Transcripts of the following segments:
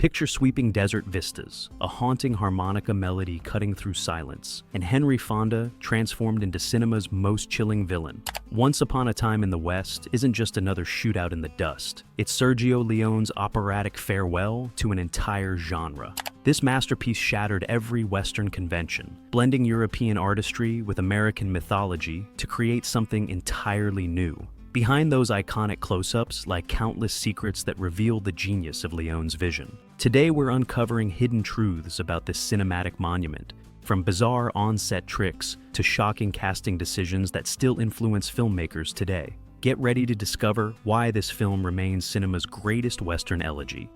Picture sweeping desert vistas, a haunting harmonica melody cutting through silence, and Henry Fonda transformed into cinema's most chilling villain. Once Upon a Time in the West isn't just another shootout in the dust. It's Sergio Leone's operatic farewell to an entire genre. This masterpiece shattered every Western convention, blending European artistry with American mythology to create something entirely new. Behind those iconic close-ups lie countless secrets that reveal the genius of Leone's vision. Today we're uncovering hidden truths about this cinematic monument, from bizarre on-set tricks to shocking casting decisions that still influence filmmakers today. Get ready to discover why this film remains cinema's greatest Western elegy.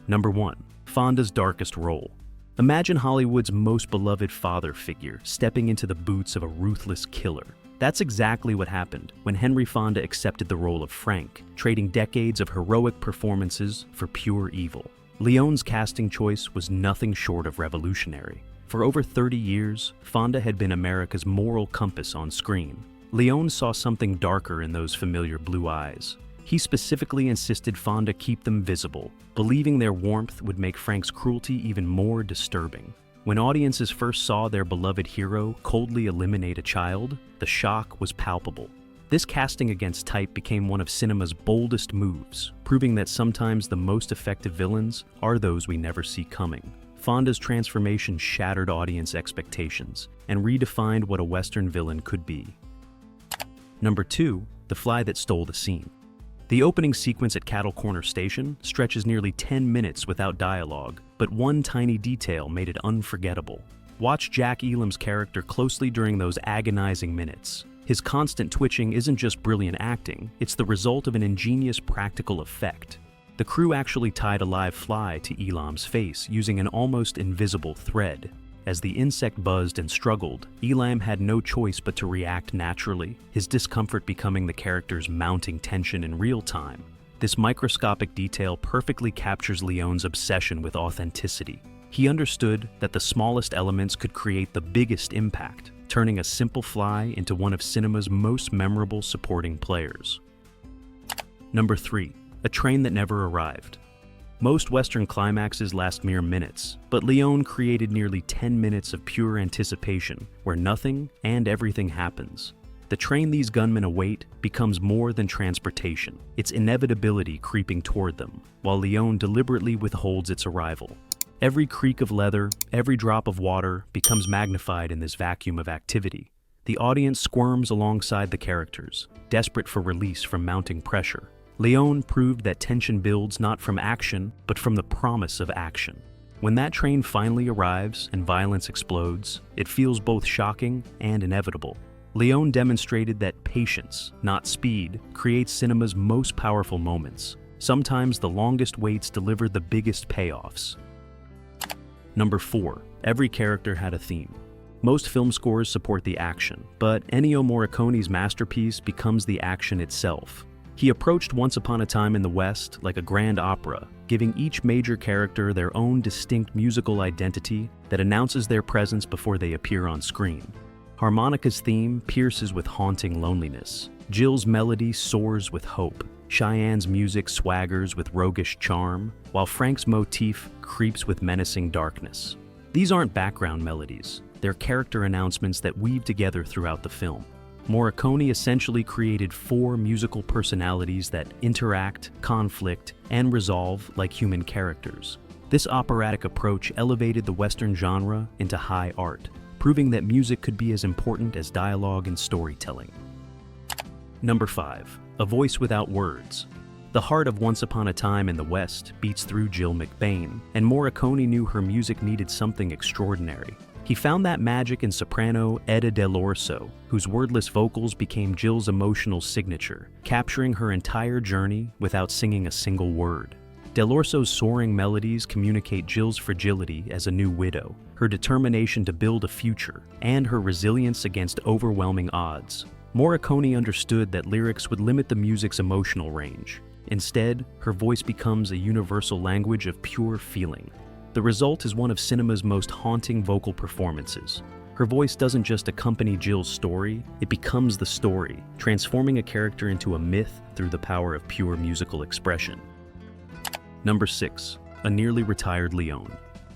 Number 1. Fonda's darkest role. Imagine Hollywood's most beloved father figure stepping into the boots of a ruthless killer. That's exactly what happened when Henry Fonda accepted the role of Frank, trading decades of heroic performances for pure evil. Leone's casting choice was nothing short of revolutionary. For over 30 years, Fonda had been America's moral compass on screen. Leone saw something darker in those familiar blue eyes. He specifically insisted Fonda keep them visible, believing their warmth would make Frank's cruelty even more disturbing. When audiences first saw their beloved hero coldly eliminate a child, the shock was palpable. This casting against type became one of cinema's boldest moves, proving that sometimes the most effective villains are those we never see coming. Fonda's transformation shattered audience expectations and redefined what a Western villain could be. Number 2. The Fly That Stole the Scene. The opening sequence at Cattle Corner Station stretches nearly 10 minutes without dialogue, but one tiny detail made it unforgettable. Watch Jack Elam's character closely during those agonizing minutes. His constant twitching isn't just brilliant acting, it's the result of an ingenious practical effect. The crew actually tied a live fly to Elam's face using an almost invisible thread. As the insect buzzed and struggled, Elam had no choice but to react naturally, his discomfort becoming the character's mounting tension in real time. This microscopic detail perfectly captures Leone's obsession with authenticity. He understood that the smallest elements could create the biggest impact, turning a simple fly into one of cinema's most memorable supporting players. Number 3. A Train That Never Arrived. Most Western climaxes last mere minutes, but Leone created nearly 10 minutes of pure anticipation, where nothing and everything happens. The train these gunmen await becomes more than transportation, its inevitability creeping toward them, while Leone deliberately withholds its arrival. Every creak of leather, every drop of water becomes magnified in this vacuum of activity. The audience squirms alongside the characters, desperate for release from mounting pressure. Leone proved that tension builds not from action, but from the promise of action. When that train finally arrives and violence explodes, it feels both shocking and inevitable. Leone demonstrated that patience, not speed, creates cinema's most powerful moments. Sometimes the longest waits deliver the biggest payoffs. Number 4. Every character had a theme. Most film scores support the action, but Ennio Morricone's masterpiece becomes the action itself. He approached Once Upon a Time in the West like a grand opera, giving each major character their own distinct musical identity that announces their presence before they appear on screen. Harmonica's theme pierces with haunting loneliness. Jill's melody soars with hope. Cheyenne's music swaggers with roguish charm, while Frank's motif creeps with menacing darkness. These aren't background melodies, they're character announcements that weave together throughout the film. Morricone essentially created 4 musical personalities that interact, conflict, and resolve like human characters. This operatic approach elevated the Western genre into high art, proving that music could be as important as dialogue and storytelling. Number 5. A Voice Without Words. The heart of Once Upon a Time in the West beats through Jill McBain, and Morricone knew her music needed something extraordinary. He found that magic in soprano Etta Dell'Orso, whose wordless vocals became Jill's emotional signature, capturing her entire journey without singing a single word. Dell'Orso's soaring melodies communicate Jill's fragility as a new widow, her determination to build a future, and her resilience against overwhelming odds. Morricone understood that lyrics would limit the music's emotional range. Instead, her voice becomes a universal language of pure feeling. The result is one of cinema's most haunting vocal performances. Her voice doesn't just accompany Jill's story, it becomes the story, transforming a character into a myth through the power of pure musical expression. Number 6. a nearly retired Leone.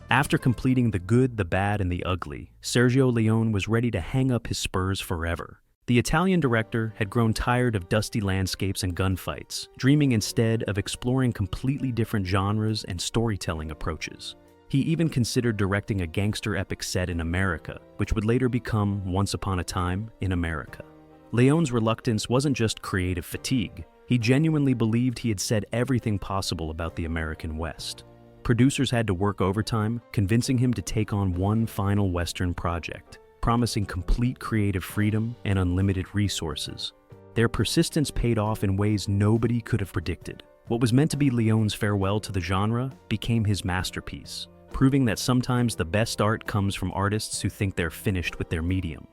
After completing The Good, the Bad, and the Ugly, Sergio Leone was ready to hang up his spurs forever. The Italian director had grown tired of dusty landscapes and gunfights, dreaming instead of exploring completely different genres and storytelling approaches. He even considered directing a gangster epic set in America, which would later become Once Upon a Time in America. Leone's reluctance wasn't just creative fatigue. He genuinely believed he had said everything possible about the American West. Producers had to work overtime, convincing him to take on one final Western project, promising complete creative freedom and unlimited resources. Their persistence paid off in ways nobody could have predicted. What was meant to be Leone's farewell to the genre became his masterpiece, proving that sometimes the best art comes from artists who think they're finished with their medium.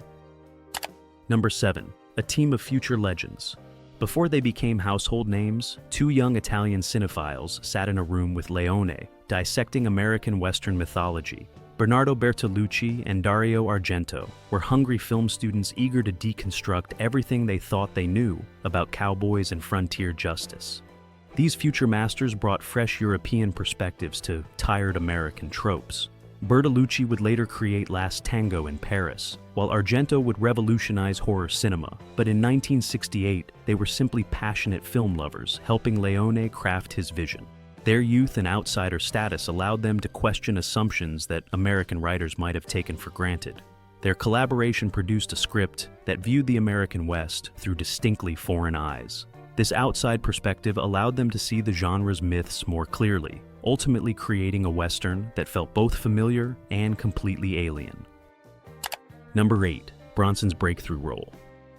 Number 7. A team of future legends. Before they became household names, two young Italian cinephiles sat in a room with Leone, dissecting American Western mythology. Bernardo Bertolucci and Dario Argento were hungry film students eager to deconstruct everything they thought they knew about cowboys and frontier justice. These future masters brought fresh European perspectives to tired American tropes. Bertolucci would later create Last Tango in Paris, while Argento would revolutionize horror cinema. But in 1968, they were simply passionate film lovers, helping Leone craft his vision. Their youth and outsider status allowed them to question assumptions that American writers might have taken for granted. Their collaboration produced a script that viewed the American West through distinctly foreign eyes. This outside perspective allowed them to see the genre's myths more clearly, ultimately creating a Western that felt both familiar and completely alien. Number 8. Bronson's breakthrough role.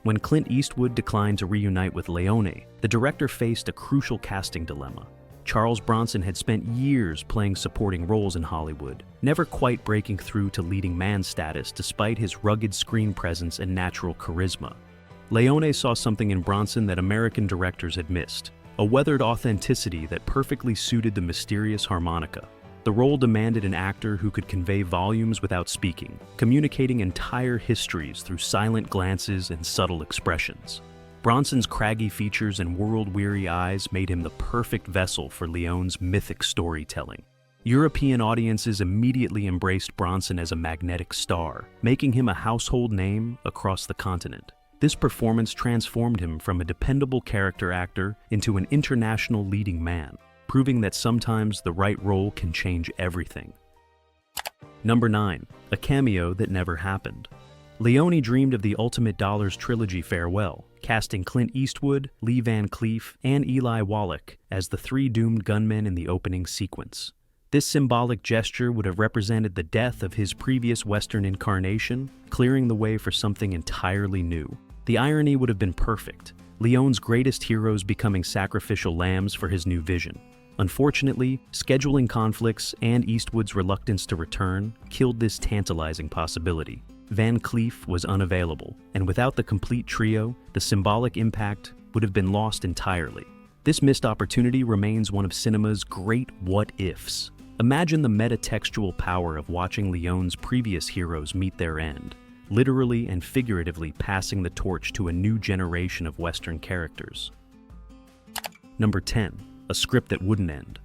When Clint Eastwood declined to reunite with Leone, the director faced a crucial casting dilemma. Charles Bronson had spent years playing supporting roles in Hollywood, never quite breaking through to leading man status despite his rugged screen presence and natural charisma. Leone saw something in Bronson that American directors had missed, a weathered authenticity that perfectly suited the mysterious harmonica. The role demanded an actor who could convey volumes without speaking, communicating entire histories through silent glances and subtle expressions. Bronson's craggy features and world-weary eyes made him the perfect vessel for Leone's mythic storytelling. European audiences immediately embraced Bronson as a magnetic star, making him a household name across the continent. This performance transformed him from a dependable character actor into an international leading man, proving that sometimes the right role can change everything. Number 9. A cameo that never happened. Leone dreamed of the ultimate Dollars trilogy farewell, casting Clint Eastwood, Lee Van Cleef, and Eli Wallach as the three doomed gunmen in the opening sequence. This symbolic gesture would have represented the death of his previous Western incarnation, clearing the way for something entirely new. The irony would have been perfect, Leone's greatest heroes becoming sacrificial lambs for his new vision. Unfortunately, scheduling conflicts and Eastwood's reluctance to return killed this tantalizing possibility. Van Cleef was unavailable, and without the complete trio, the symbolic impact would have been lost entirely. This missed opportunity remains one of cinema's great what-ifs. Imagine the metatextual power of watching Leone's previous heroes meet their end, literally and figuratively passing the torch to a new generation of Western characters. Number 10. A script that wouldn't end.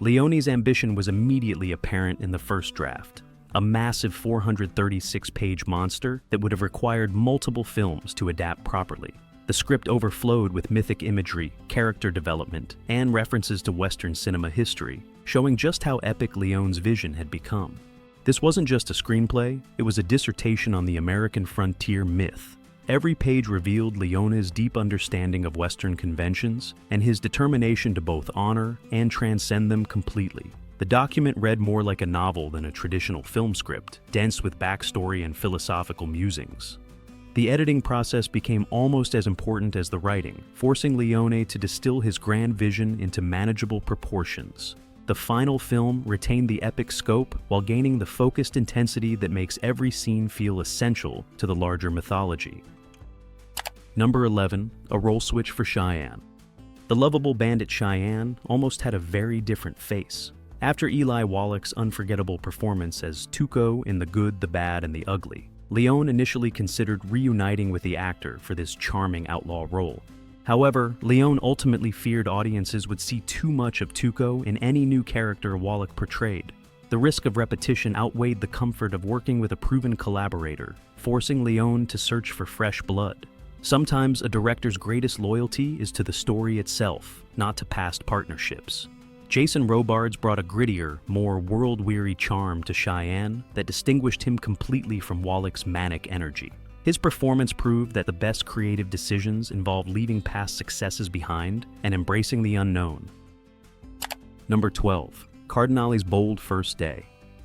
Leone's ambition was immediately apparent in the first draft, a massive 436-page monster that would have required multiple films to adapt properly. The script overflowed with mythic imagery, character development, and references to Western cinema history, showing just how epic Leone's vision had become. This wasn't just a screenplay, it was a dissertation on the American frontier myth. Every page revealed Leone's deep understanding of Western conventions and his determination to both honor and transcend them completely. The document read more like a novel than a traditional film script, dense with backstory and philosophical musings. The editing process became almost as important as the writing, forcing Leone to distill his grand vision into manageable proportions. The final film retained the epic scope while gaining the focused intensity that makes every scene feel essential to the larger mythology. Number 11. A role switch for Cheyenne. The lovable bandit Cheyenne almost had a very different face. After Eli Wallach's unforgettable performance as Tuco in The Good, the Bad, and the Ugly, Leone initially considered reuniting with the actor for this charming outlaw role. However, Leone ultimately feared audiences would see too much of Tuco in any new character Wallach portrayed. The risk of repetition outweighed the comfort of working with a proven collaborator, forcing Leone to search for fresh blood. Sometimes a director's greatest loyalty is to the story itself, not to past partnerships. Jason Robards brought a grittier, more world-weary charm to Cheyenne that distinguished him completely from Wallach's manic energy. His performance proved that the best creative decisions involve leaving past successes behind and embracing the unknown. Number 12. Cardinale's bold first day.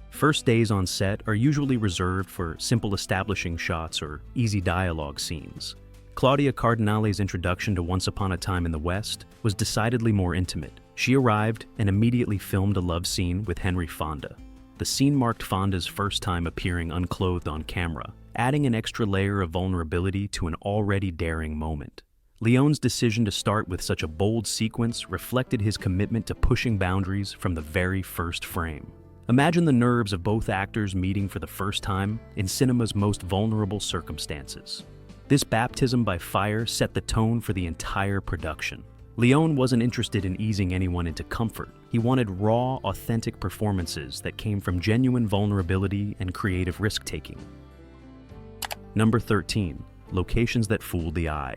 First days on set are usually reserved for simple establishing shots or easy dialogue scenes. Claudia Cardinale's introduction to Once Upon a Time in the West was decidedly more intimate. She arrived and immediately filmed a love scene with Henry Fonda. The scene marked Fonda's first time appearing unclothed on camera, adding an extra layer of vulnerability to an already daring moment. Leone's decision to start with such a bold sequence reflected his commitment to pushing boundaries from the very first frame. Imagine the nerves of both actors meeting for the first time in cinema's most vulnerable circumstances. This baptism by fire set the tone for the entire production. Leone wasn't interested in easing anyone into comfort. He wanted raw, authentic performances that came from genuine vulnerability and creative risk-taking. Number 13. Locations that fooled the eye.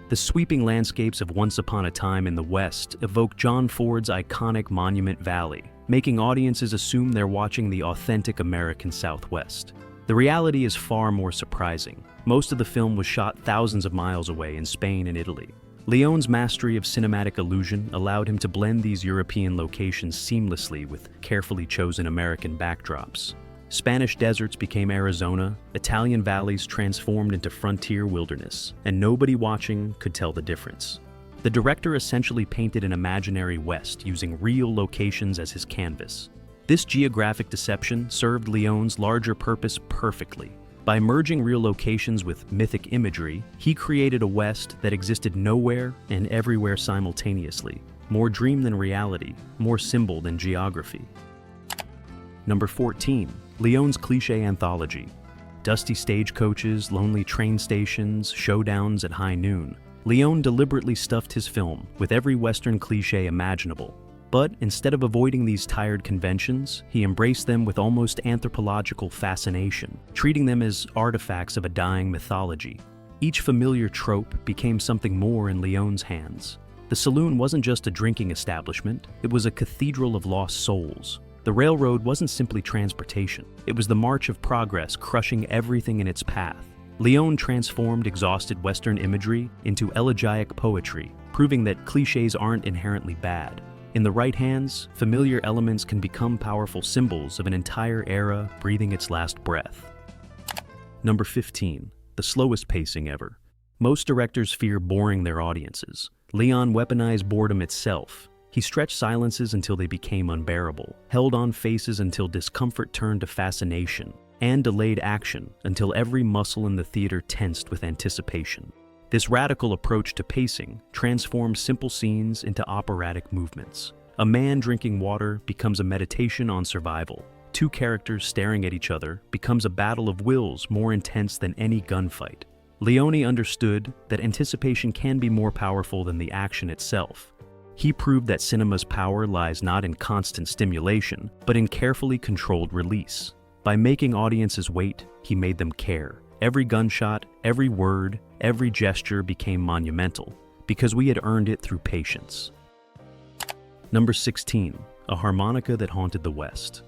The sweeping landscapes of Once Upon a Time in the West evoke John Ford's iconic Monument Valley, making audiences assume they're watching the authentic American Southwest. The reality is far more surprising. Most of the film was shot thousands of miles away in Spain and Italy. Leone's mastery of cinematic illusion allowed him to blend these European locations seamlessly with carefully chosen American backdrops. Spanish deserts became Arizona, Italian valleys transformed into frontier wilderness, and nobody watching could tell the difference. The director essentially painted an imaginary West using real locations as his canvas. This geographic deception served Leone's larger purpose perfectly. By merging real locations with mythic imagery, he created a West that existed nowhere and everywhere simultaneously. More dream than reality, more symbol than geography. Number 14. Leone's Cliche anthology. Dusty stagecoaches, lonely train stations, showdowns at high noon. Leone deliberately stuffed his film with every Western cliché imaginable. But instead of avoiding these tired conventions, he embraced them with almost anthropological fascination, treating them as artifacts of a dying mythology. Each familiar trope became something more in Leone's hands. The saloon wasn't just a drinking establishment, it was a cathedral of lost souls. The railroad wasn't simply transportation, it was the march of progress crushing everything in its path. Leone transformed exhausted Western imagery into elegiac poetry, proving that cliches aren't inherently bad. In the right hands, familiar elements can become powerful symbols of an entire era breathing its last breath. Number 15. The slowest pacing ever. Most directors fear boring their audiences. Leone weaponized boredom itself. He stretched silences until they became unbearable, held on faces until discomfort turned to fascination, and delayed action until every muscle in the theater tensed with anticipation. This radical approach to pacing transforms simple scenes into operatic movements. A man drinking water becomes a meditation on survival. Two characters staring at each other becomes a battle of wills more intense than any gunfight. Leone understood that anticipation can be more powerful than the action itself. He proved that cinema's power lies not in constant stimulation, but in carefully controlled release. By making audiences wait, he made them care. Every gunshot, every word, every gesture became monumental, because we had earned it through patience. Number 16. A harmonica that haunted the West.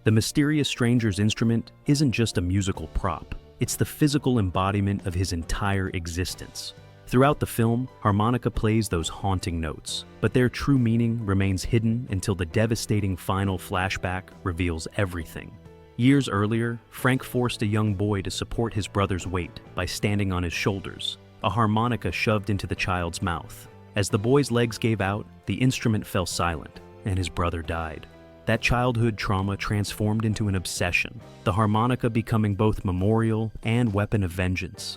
The mysterious stranger's instrument isn't just a musical prop, it's the physical embodiment of his entire existence. Throughout the film, harmonica plays those haunting notes, but their true meaning remains hidden until the devastating final flashback reveals everything. Years earlier, Frank forced a young boy to support his brother's weight by standing on his shoulders, a harmonica shoved into the child's mouth. As the boy's legs gave out, the instrument fell silent, and his brother died. That childhood trauma transformed into an obsession, the harmonica becoming both memorial and weapon of vengeance.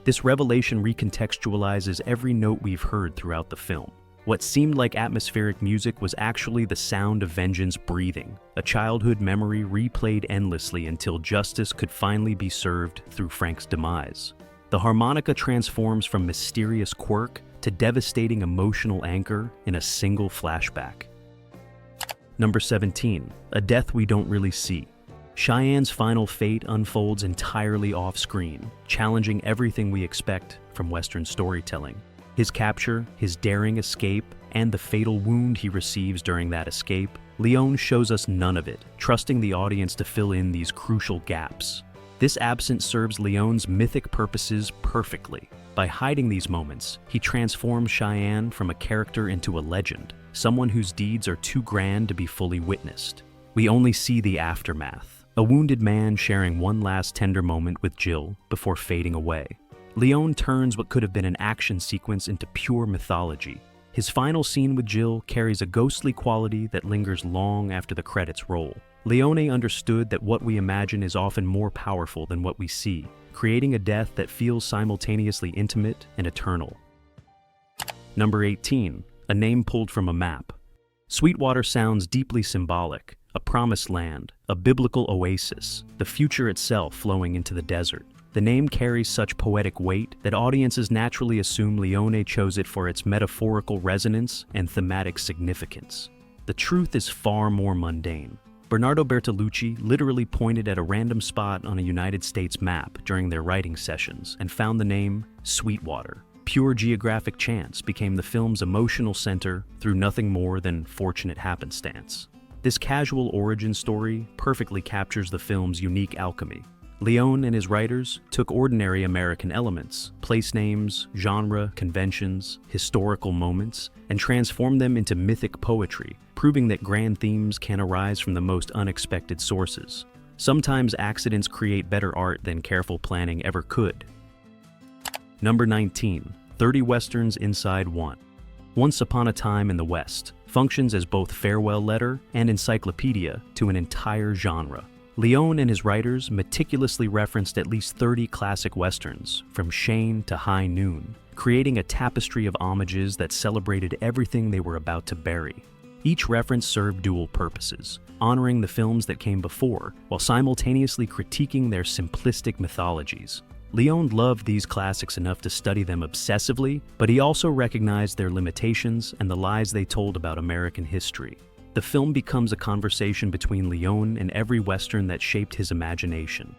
This revelation recontextualizes every note we've heard throughout the film. What seemed like atmospheric music was actually the sound of vengeance breathing, a childhood memory replayed endlessly until justice could finally be served through Frank's demise. The harmonica transforms from mysterious quirk to devastating emotional anchor in a single flashback. Number 17, a death we don't really see. Cheyenne's final fate unfolds entirely off-screen, challenging everything we expect from Western storytelling. His capture, his daring escape, and the fatal wound he receives during that escape, Leone shows us none of it, trusting the audience to fill in these crucial gaps. This absence serves Leone's mythic purposes perfectly. By hiding these moments, he transforms Cheyenne from a character into a legend, someone whose deeds are too grand to be fully witnessed. We only see the aftermath, a wounded man sharing one last tender moment with Jill before fading away. Leone turns what could have been an action sequence into pure mythology. His final scene with Jill carries a ghostly quality that lingers long after the credits roll. Leone understood that what we imagine is often more powerful than what we see, creating a death that feels simultaneously intimate and eternal. Number 18, a name pulled from a map. Sweetwater sounds deeply symbolic, a promised land, a biblical oasis, the future itself flowing into the desert. The name carries such poetic weight that audiences naturally assume Leone chose it for its metaphorical resonance and thematic significance. The truth is far more mundane. Bernardo Bertolucci literally pointed at a random spot on a United States map during their writing sessions and found the name Sweetwater. Pure geographic chance became the film's emotional center through nothing more than fortunate happenstance. This casual origin story perfectly captures the film's unique alchemy. Leone and his writers took ordinary American elements, place names, genre, conventions, historical moments, and transformed them into mythic poetry, proving that grand themes can arise from the most unexpected sources. Sometimes accidents create better art than careful planning ever could. Number 19, 30 Westerns Inside One. Once Upon a Time in the West functions as both farewell letter and encyclopedia to an entire genre. Leone and his writers meticulously referenced at least 30 classic westerns, from Cheyenne to High Noon, creating a tapestry of homages that celebrated everything they were about to bury. Each reference served dual purposes, honoring the films that came before, while simultaneously critiquing their simplistic mythologies. Leone loved these classics enough to study them obsessively, but he also recognized their limitations and the lies they told about American history. The film becomes a conversation between Leone and every Western that shaped his imagination.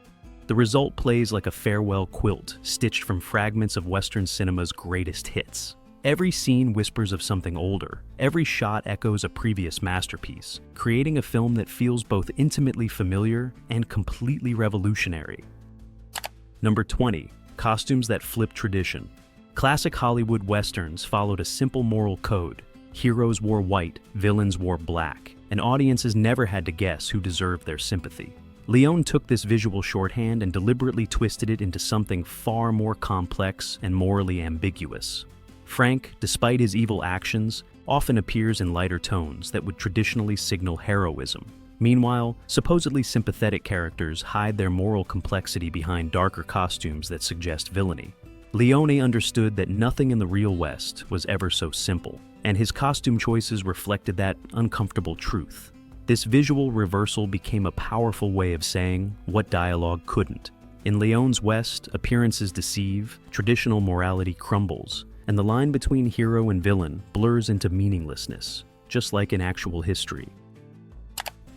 The result plays like a farewell quilt stitched from fragments of Western cinema's greatest hits. Every scene whispers of something older, every shot echoes a previous masterpiece, creating a film that feels both intimately familiar and completely revolutionary. Number 20, costumes that flip tradition. Classic Hollywood Westerns followed a simple moral code. Heroes wore white, villains wore black, and audiences never had to guess who deserved their sympathy. Leone took this visual shorthand and deliberately twisted it into something far more complex and morally ambiguous. Frank, despite his evil actions, often appears in lighter tones that would traditionally signal heroism. Meanwhile, supposedly sympathetic characters hide their moral complexity behind darker costumes that suggest villainy. Leone understood that nothing in the real West was ever so simple, and his costume choices reflected that uncomfortable truth. This visual reversal became a powerful way of saying what dialogue couldn't. In Leone's West, appearances deceive, traditional morality crumbles, and the line between hero and villain blurs into meaninglessness, just like in actual history.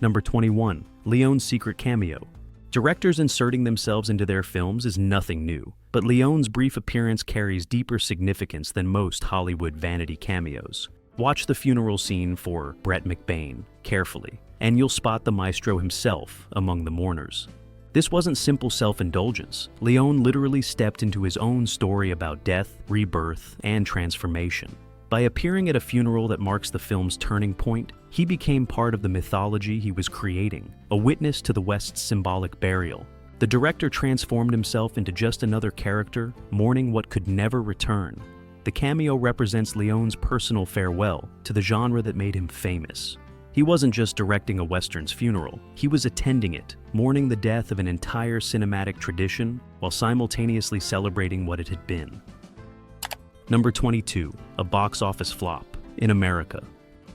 Number 21, Leone's secret cameo. Directors inserting themselves into their films is nothing new, but Leone's brief appearance carries deeper significance than most Hollywood vanity cameos. Watch the funeral scene for Brett McBain carefully, and you'll spot the maestro himself among the mourners. This wasn't simple self-indulgence. Leone literally stepped into his own story about death, rebirth, and transformation. By appearing at a funeral that marks the film's turning point, he became part of the mythology he was creating, a witness to the West's symbolic burial. The director transformed himself into just another character, mourning what could never return. The cameo represents Leone's personal farewell to the genre that made him famous. He wasn't just directing a Western's funeral, he was attending it, mourning the death of an entire cinematic tradition while simultaneously celebrating what it had been. Number 22, a box office flop in America.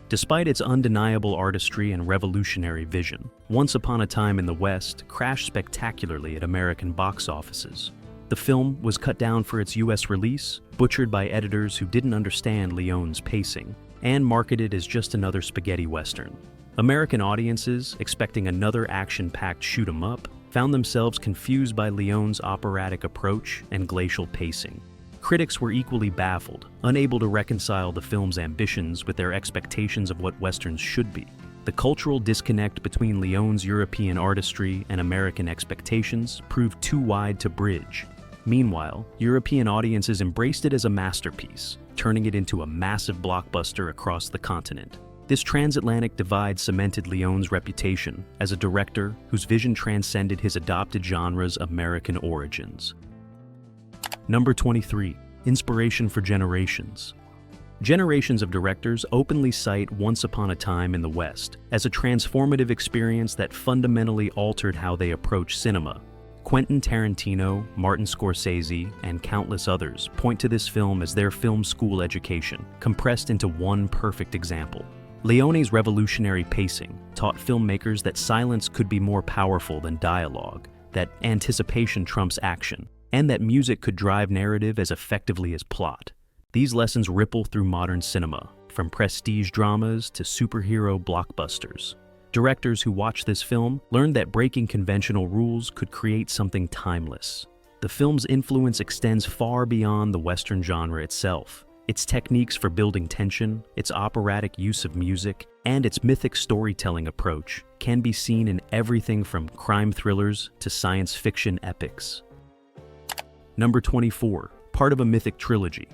Despite its undeniable artistry and revolutionary vision, Once Upon a Time in the West crashed spectacularly at American box offices. The The film was cut down for its US release, butchered by editors who didn't understand Leone's pacing, and marketed as just another spaghetti western. American audiences, expecting another action-packed shoot-'em-up, found themselves confused by Leone's operatic approach and glacial pacing. Critics were equally baffled, unable to reconcile the film's ambitions with their expectations of what westerns should be. The cultural disconnect between Leone's European artistry and American expectations proved too wide to bridge. Meanwhile, European audiences embraced it as a masterpiece, turning it into a massive blockbuster across the continent. This transatlantic divide cemented Leone's reputation as a director whose vision transcended his adopted genre's American origins. Number 23. Inspiration for generations. Generations of directors openly cite Once Upon a Time in the West as a transformative experience that fundamentally altered how they approach cinema. Quentin Tarantino, Martin Scorsese, and countless others point to this film as their film school education, compressed into one perfect example. Leone's revolutionary pacing taught filmmakers that silence could be more powerful than dialogue, that anticipation trumps action, and that music could drive narrative as effectively as plot. These lessons ripple through modern cinema, from prestige dramas to superhero blockbusters. Directors who watched this film learned that breaking conventional rules could create something timeless. The film's influence extends far beyond the Western genre itself. Its techniques for building tension, its operatic use of music, and its mythic storytelling approach can be seen in everything from crime thrillers to science fiction epics. Number 24. Part of a mythic trilogy.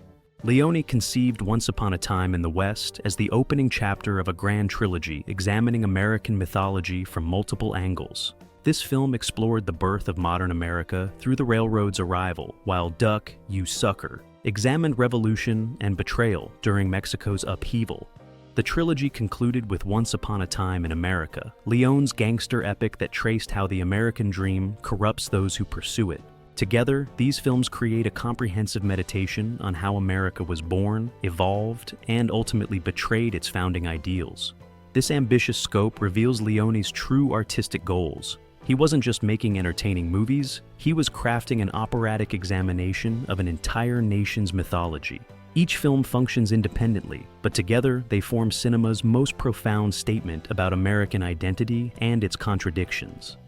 Leone conceived Once Upon a Time in the West as the opening chapter of a grand trilogy examining American mythology from multiple angles. This film explored the birth of modern America through the railroad's arrival, while Duck, You Sucker examined revolution and betrayal during Mexico's upheaval. The trilogy concluded with Once Upon a Time in America, Leone's gangster epic that traced how the American dream corrupts those who pursue it. Together, these films create a comprehensive meditation on how America was born, evolved, and ultimately betrayed its founding ideals. This ambitious scope reveals Leone's true artistic goals. He wasn't just making entertaining movies, he was crafting an operatic examination of an entire nation's mythology. Each film functions independently, but together they form cinema's most profound statement about American identity and its contradictions.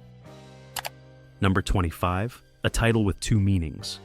Number 25. A title with two meanings.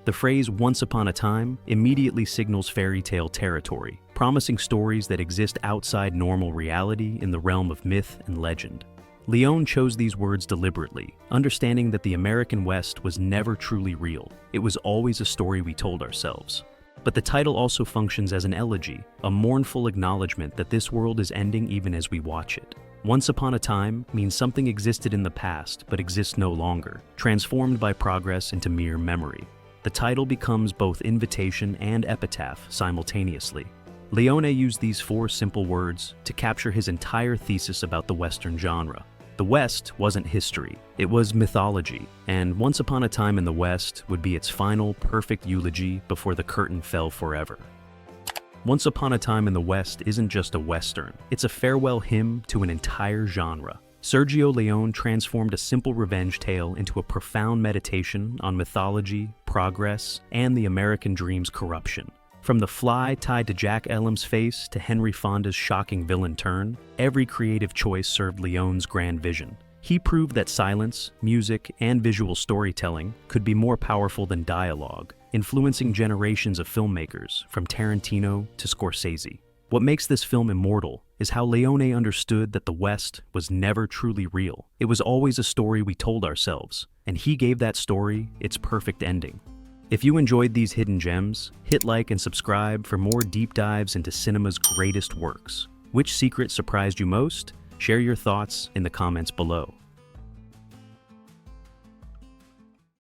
The phrase "Once Upon a Time" immediately signals fairy tale territory, promising stories that exist outside normal reality in the realm of myth and legend. Leone chose these words deliberately, understanding that the American West was never truly real. It was always a story we told ourselves. But the title also functions as an elegy, a mournful acknowledgement that this world is ending even as we watch it. Once upon a time means something existed in the past but exists no longer, transformed by progress into mere memory. The title becomes both invitation and epitaph simultaneously. Leone used these four simple words to capture his entire thesis about the Western genre. The West wasn't history, it was mythology, and Once Upon a Time in the West would be its final, perfect eulogy before the curtain fell forever. Once Upon a Time in the West isn't just a Western, it's a farewell hymn to an entire genre. Sergio Leone transformed a simple revenge tale into a profound meditation on mythology, progress, and the American dream's corruption. From the fly tied to Jack Ellam's face to Henry Fonda's shocking villain turn, every creative choice served Leone's grand vision. He proved that silence, music, and visual storytelling could be more powerful than dialogue, influencing generations of filmmakers, from Tarantino to Scorsese. What makes this film immortal is how Leone understood that the West was never truly real. It was always a story we told ourselves, and he gave that story its perfect ending. If you enjoyed these hidden gems, hit like and subscribe for more deep dives into cinema's greatest works. Which secret surprised you most? Share your thoughts in the comments below.